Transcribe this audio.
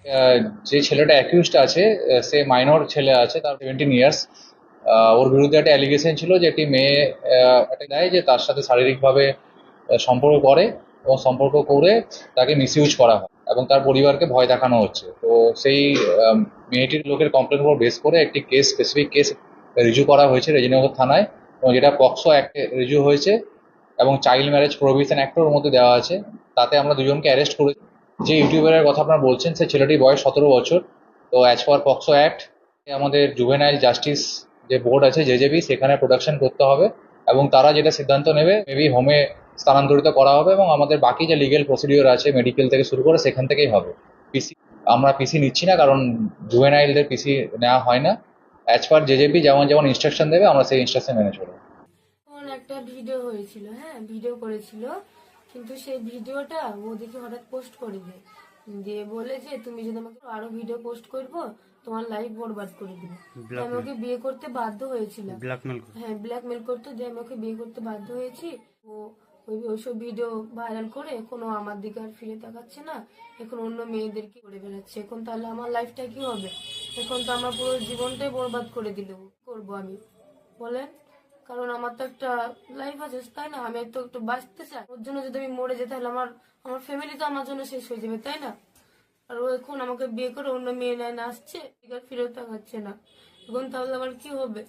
আহ, যে ছেলেটা অ্যাকিউজড আছে, সে মাইনর ছেলে আছে, তার 17 ইয়ার্স। ওর বিরুদ্ধে একটা অ্যালিগেশন ছিল যে একটি মেয়ে একটা দেয় যে তার সাথে শারীরিকভাবে সম্পর্ক করে, এবং সম্পর্ক করে তাকে মিসইউজ করা হয় এবং তার পরিবারকে ভয় দেখানো হচ্ছে। তো সেই মেয়েটির লোকের কমপ্লেন উপর বেস করে একটি কেস, স্পেসিফিক কেস রিজু করা হয়েছে রেজিনগর থানায়, এবং যেটা পক্সো অ্যাক্টে রিজু হয়েছে এবং চাইল্ড ম্যারেজ প্রোহিবিশন অ্যাক্টের মধ্যে দেওয়া আছে। তাতে আমরা দুজনকে অ্যারেস্ট করেছি। যে ইউটিউবারের কথা আপনারা বলছেন, সে ছেলেটির বয়স 17 বছর। তো অ্যাজ পার পক্সো অ্যাক্ট আমাদের জুভেনাইল জাস্টিস যে বোর্ড আছে, জেজেবি, সেখানে প্রোডাকশন করতে হবে, এবং তারা যেটা সিদ্ধান্ত নেবে মেবি হোমে স্থানান্তরিত করা হবে, এবং আমাদের বাকি যে লিগেল প্রসিডিওর আছে মেডিকেল থেকে শুরু করে সেখান থেকেই হবে। পিসি আমরা পিসি নিচ্ছি না, কারণ জুভেনাইলদের পিসি নেওয়া হয় না। অ্যাজ পার জেজেবি যেমন যেমন ইনস্ট্রাকশন দেবে আমরা সেই ইনস্ট্রাকশন মেনে চলবো। তখন একটা ভিডিও হয়েছিল, হ্যাঁ ভিডিও করেছিল, কিন্তু সেই ভিডিওটা ও দেখে হঠাৎ পোস্ট করে দেয়, দিয়ে বলে যে তুমি যদি আমাকে আরো ভিডিও পোস্ট করবো তোমার লাইফ বরবাদ করে দিবে। তো আমি ব্ল্যাকমেল ওকে বিয়ে করতে বাধ্য হয়েছিলাম। ব্ল্যাকমেল হ্যাঁ ব্ল্যাকমেল করতো, দিয়ে আমি ওকে বিয়ে করতে বাধ্য হয়েছি। ও ওইসব ভিডিও ভাইরাল করে এখনো আমার দিকে আর ফিরে তাকাচ্ছে না, এখন অন্য মেয়েদেরকে করে বেড়াচ্ছে। এখন তাহলে আমার লাইফটা কি হবে? এখন তো আমার পুরো জীবনটাই বরবাদ করে দিল, কি করবো আমি বলেন? কারণ আমার তো একটা লাইফ আছে, তাই না? আমি তো একটু বাঁচতে চাই। ওর জন্য যদি আমি মরে যাই তাহলে আমার আমার ফ্যামিলি তো আমার জন্য শেষ হয়ে যাবে, তাই না? আর ও এখন আমাকে বিয়ে করে অন্য মেয়ে নেয় না, আসছে, ঠিক আর ফিরেও তাকাচ্ছে না। এখন তাহলে আমার কি হবে?